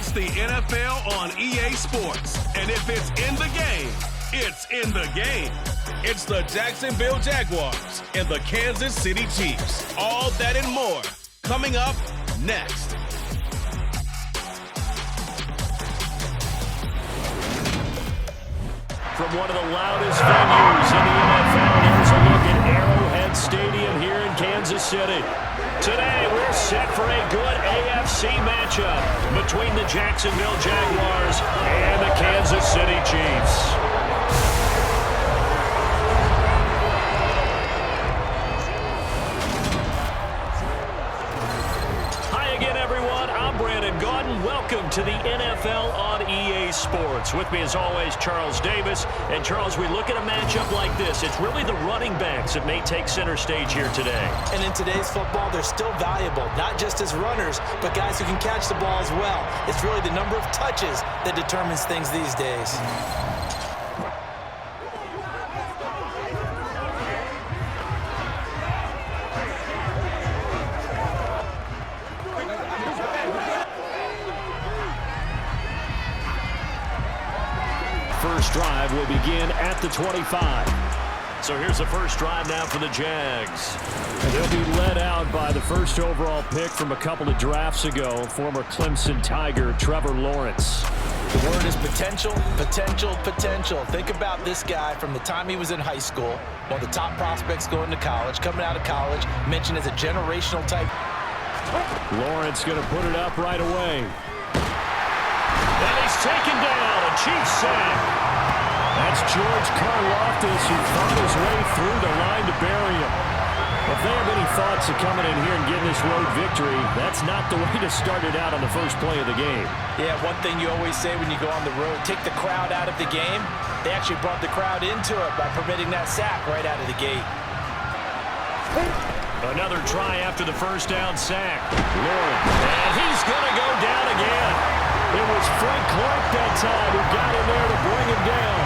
It's the NFL on EA Sports. And if it's in the game, it's in the game. It's the Jacksonville Jaguars and the Kansas City Chiefs. All that and more coming up next. From one of the loudest venues in the NFL, here's a look at Arrowhead Stadium here in Kansas City. Today, we're set for a good AFC matchup between the Jacksonville Jaguars and the Kansas City Chiefs. Welcome to the NFL on EA Sports. With me as always, Charles Davis. And Charles, we look at a matchup like this. It's really the running backs that may take center stage here today. And in today's football, they're still valuable, not just as runners, but guys who can catch the ball as well. It's really the number of touches that determines things these days. First drive will begin at the 25. So here's the first drive now for the Jags. And they'll be led out by the first overall pick from a couple of drafts ago, former Clemson Tiger Trevor Lawrence. The word is potential, potential, potential. Think about this guy from the time he was in high school, one of the top prospects going to college, coming out of college, mentioned as a generational type. Lawrence going to put it up right away. And he's taken down, a Chiefs sack. That's George Karlaftis, who fought his way through the line to bury him. If they have any thoughts of coming in here and getting this road victory, that's not the way to start it out on the first play of the game. Yeah, one thing you always say when you go on the road, take the crowd out of the game. They actually brought the crowd into it by permitting that sack right out of the gate. Another try after the first down sack. Lawrence, and he's going to go down again. It was Frank Clark that time who got in there to bring him down.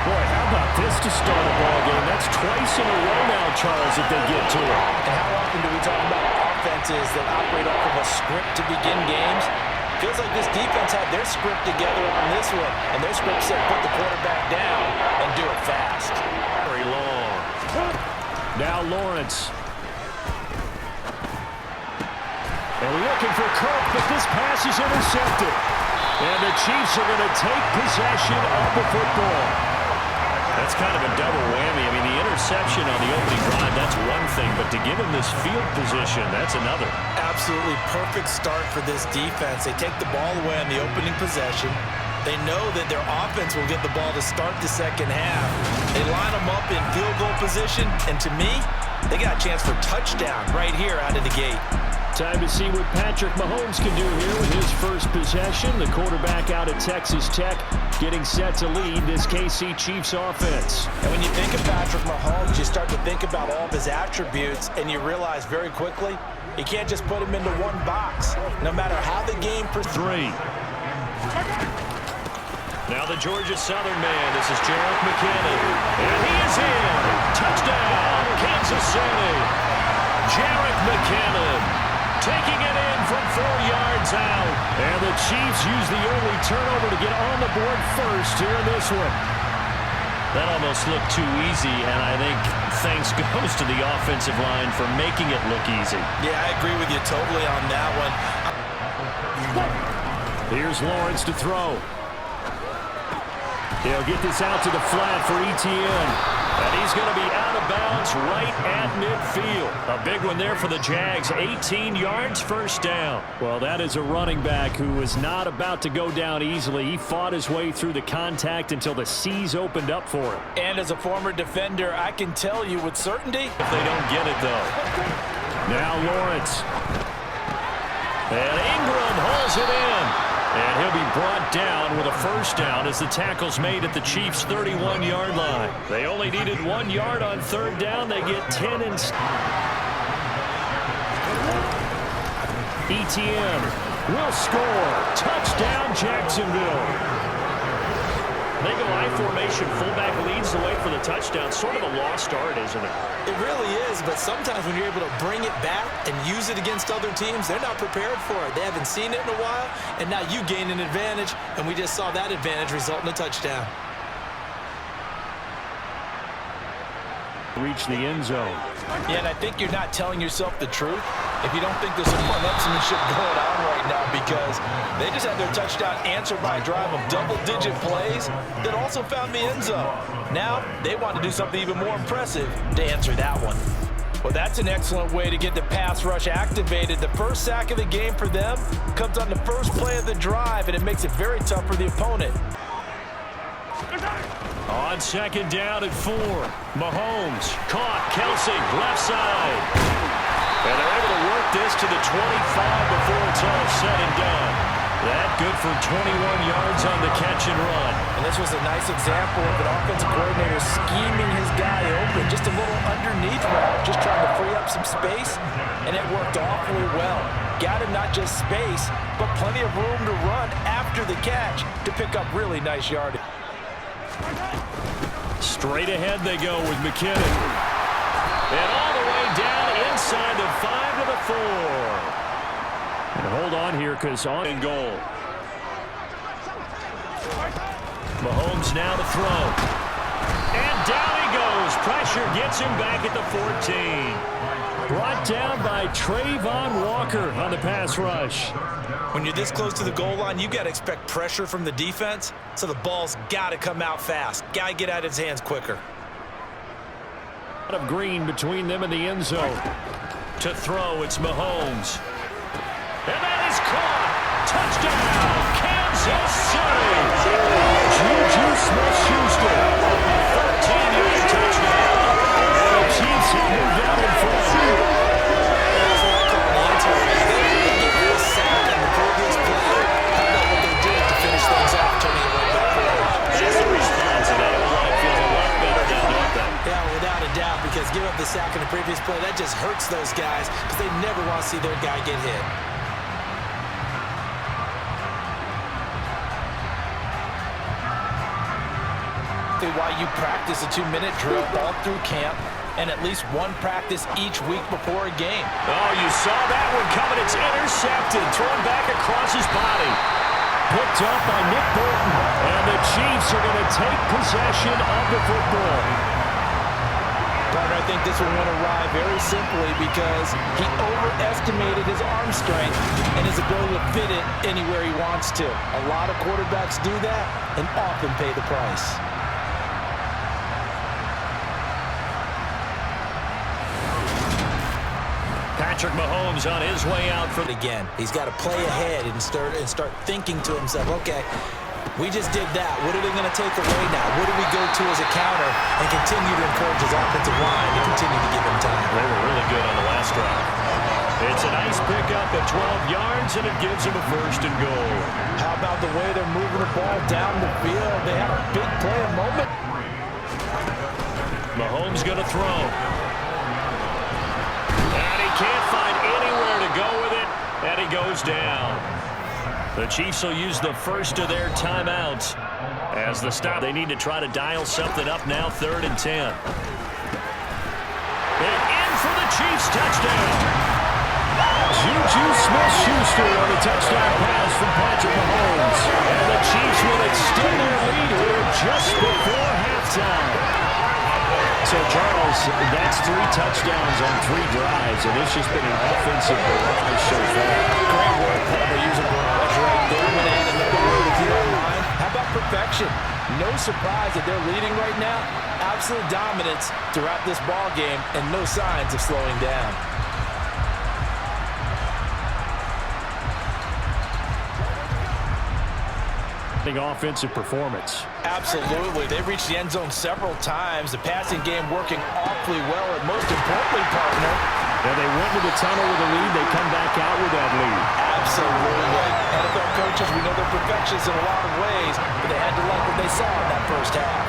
Boy, how about this to start a ball game? That's twice in a row now, Charles, if they get to it. And how often do we talk about offenses that operate off of a script to begin games? Feels like this defense had their script together on this one, and their script said put the quarterback down and do it fast. Very long. Now Lawrence. And looking for Kirk, but this pass is intercepted. And the Chiefs are going to take possession of the football. That's kind of a double whammy. I mean, the interception on the opening drive, that's one thing. But to give him this field position, that's another. Absolutely perfect start for this defense. They take the ball away on the opening possession. They know that their offense will get the ball to start the second half. They line them up in field goal position. And to me, they got a chance for touchdown right here out of the gate. Time to see what Patrick Mahomes can do here with his first possession. The quarterback out at Texas Tech getting set to lead this KC Chiefs offense. And when you think of Patrick Mahomes, you start to think about all of his attributes, and you realize very quickly you can't just put him into one box, no matter how the game three. Now the Georgia Southern man. This is Jerick McKinnon. And he is in. Touchdown, Kansas City. Jerick McKinnon taking it in from 4 yards out. And the Chiefs use the early turnover to get on the board first here in this one. That almost looked too easy, and I think thanks goes to the offensive line for making it look easy. Yeah, I agree with you totally on that one. Here's Lawrence to throw. He'll get this out to the flat for Etienne. And he's going to be out of bounds right at midfield. A big one there for the Jags. 18 yards, first down. Well, that is a running back who is not about to go down easily. He fought his way through the contact until the seas opened up for him. And as a former defender, I can tell you with certainty if they don't get it, though. Now Lawrence. And Ingram hauls it in. And he'll be brought down with a first down as the tackle's made at the Chiefs' 31-yard line. They only needed 1 yard on third down. They get 10 instead. Etienne will score. Touchdown, Jacksonville. I think an I formation fullback leads the way for the touchdown. Sort of a lost art, isn't it? It really is, but sometimes when you're able to bring it back and use it against other teams, they're not prepared for it. They haven't seen it in a while, and now you gain an advantage, and we just saw that advantage result in a touchdown. Reach the end zone. Yeah, and I think you're not telling yourself the truth if you don't think there's some one-upsmanship going on right now, because they just had their touchdown answered by a drive of double-digit plays that also found the end zone. Now they want to do something even more impressive to answer that one. Well, that's an excellent way to get the pass rush activated. The first sack of the game for them comes on the first play of the drive, and it makes it very tough for the opponent. On second down at 4. Mahomes caught. Kelsey, left side. And they're able to work this to the 25 before it's all said and done. That good for 21 yards on the catch and run. And this was a nice example of an offensive coordinator scheming his guy open. Just a little underneath route, just trying to free up some space, and it worked awfully well. Got him not just space, but plenty of room to run after the catch to pick up really nice yardage. Straight ahead they go with McKinnon. And all the way down inside the 5 to the 4. And hold on here, because on and goal. Mahomes now to throw. And down he goes. Pressure gets him back at the 14. Brought down by Trayvon Walker on the pass rush. When you're this close to the goal line, you got to expect pressure from the defense, so the ball's got to come out fast. Got to get out of his hands quicker. Out of green between them and the end zone. To throw, it's Mahomes. And that is caught. Touchdown, Kansas City. Juju Smith-Schuster. 13-yard touchdown. And the Chiefs have moved out in front. That's what I call an anti-read. They get a sack on the previous play. How about what they did to finish things off, turning it right back around? Just the response of that line feels a lot better now, don't they? Yeah, without a doubt, because give up the sack in the previous play, that just hurts those guys because they never want to see their guy get hit. Why you practice a 2-minute drill all through camp and at least one practice each week before a game. Oh, you saw that one coming. It's intercepted. Thrown back across his body. Picked up by Nick Bolton. And the Chiefs are going to take possession of the football. Partner, I think this one went awry very simply because he overestimated his arm strength and his ability to fit it anywhere he wants to. A lot of quarterbacks do that and often pay the price. Patrick Mahomes on his way out for again. He's got to play ahead and start thinking to himself, okay, we just did that. What are they going to take away now? What do we go to as a counter and continue to encourage his offensive line to continue to give him time? They were really good on the last drive. It's a nice pickup at 12 yards, and it gives him a 1st and goal. How about the way they're moving the ball down the field? They had a big play a moment. Mahomes going to throw. Can't find anywhere to go with it, and he goes down. The Chiefs will use the first of their timeouts as the stop. They need to try to dial something up now, 3rd and 10. And in for the Chiefs touchdown. Juju Smith-Schuster on the touchdown pass from Patrick Mahomes. And the Chiefs will extend their lead here just before halftime. So, Charles, that's 3 touchdowns on 3 drives, and it's just been an offensive barrage so far. Great work, Pablo, using barrage right there. And add another word if you don't mind. How about perfection? No surprise that they're leading right now. Absolute dominance throughout this ball game, and no signs of slowing down. Offensive performance. Absolutely. They've reached the end zone several times. The passing game working awfully well, and most importantly, partner, Yeah, they went to the tunnel with a lead. They come back out with that lead. Absolutely. NFL coaches, we know they're perfectionists in a lot of ways, but they had to like what they saw in that first half.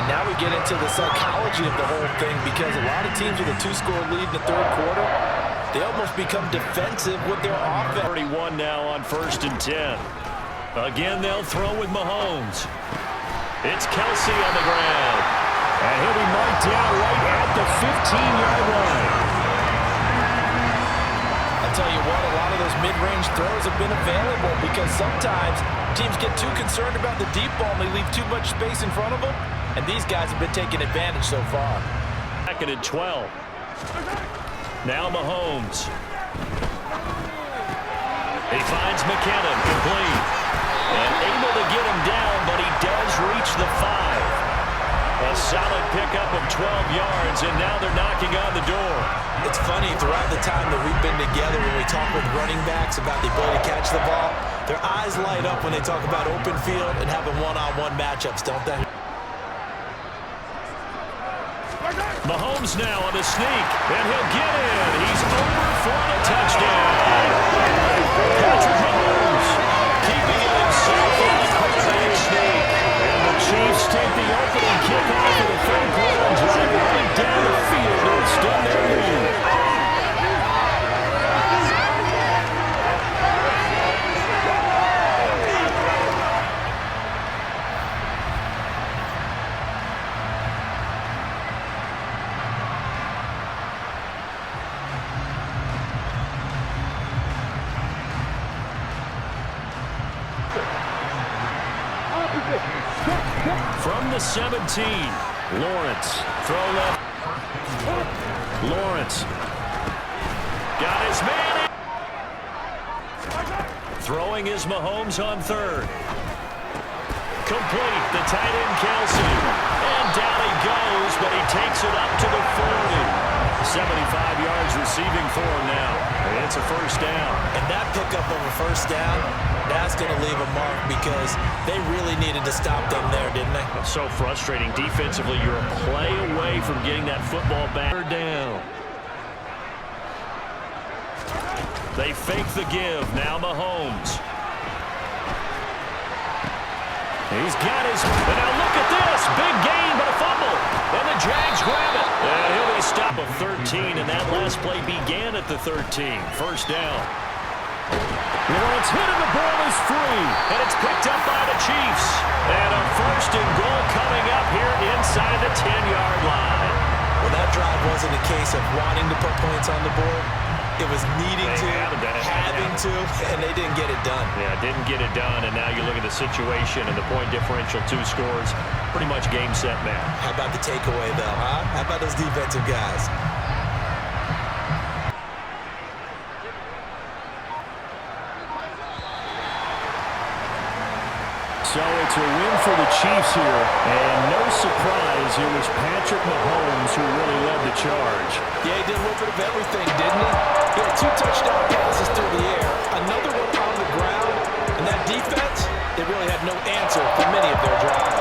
And now we get into the psychology of the whole thing, because a lot of teams with a 2-score lead in the 3rd quarter, they almost become defensive with their offense. 31 now on 1st and 10. Again, they'll throw with Mahomes. It's Kelsey on the ground. And he'll be marked down right at the 15-yard line. I'll tell you what, a lot of those mid-range throws have been available because sometimes teams get too concerned about the deep ball and they leave too much space in front of them. And these guys have been taking advantage so far. Second and 12. Now Mahomes. He finds McKinnon complete. And able to get him down, but he does reach the 5. A solid pickup of 12 yards, and now they're knocking on the door. It's funny, throughout the time that we've been together, when we talk with running backs about the ability to catch the ball, their eyes light up when they talk about open field and having one-on-one matchups, don't they? Mahomes now on the sneak, and he'll get in. He's over for the touchdown. Patrick Mahomes keeping it himself on the quarterback sneak. And the Chiefs take the opening kickoff of the third quarter and drive right down the field to extend their lead. From the 17, Lawrence. Throw left. Lawrence. Got his man in. Throwing is Mahomes on third. Complete. The tight end Kelsey. And down he goes, but he takes it up to the 40. 75 yards receiving for him now. And it's a first down. And that pickup of a first down, that's going to leave a mark because they really needed to stop them there, didn't they? So frustrating. Defensively, you're a play away from getting that football back down. They fake the give. Now Mahomes. He's got his... And now look at this. Big gain, but a fumble. And the Jags grab it. And he'll be stopped of 13, and that last play began at the 13. First down. Lawrence hit and the ball is free. And it's picked up by the Chiefs. And a first and goal coming up here inside the 10-yard line. Well, that drive wasn't a case of wanting to put points on the board. It was needing to, having to, and they didn't get it done. Yeah, didn't get it done, and now you look at the situation and the point differential, 2 scores, pretty much game, set, match. How about the takeaway, though, huh? How about those defensive guys? So it's a win for the Chiefs here, and no surprise, it was Patrick Mahomes who really led the charge. Yeah, he did a little bit of everything, didn't he? He had 2 touchdown passes through the air, another one on the ground, and that defense, they really had no answer for many of their drives.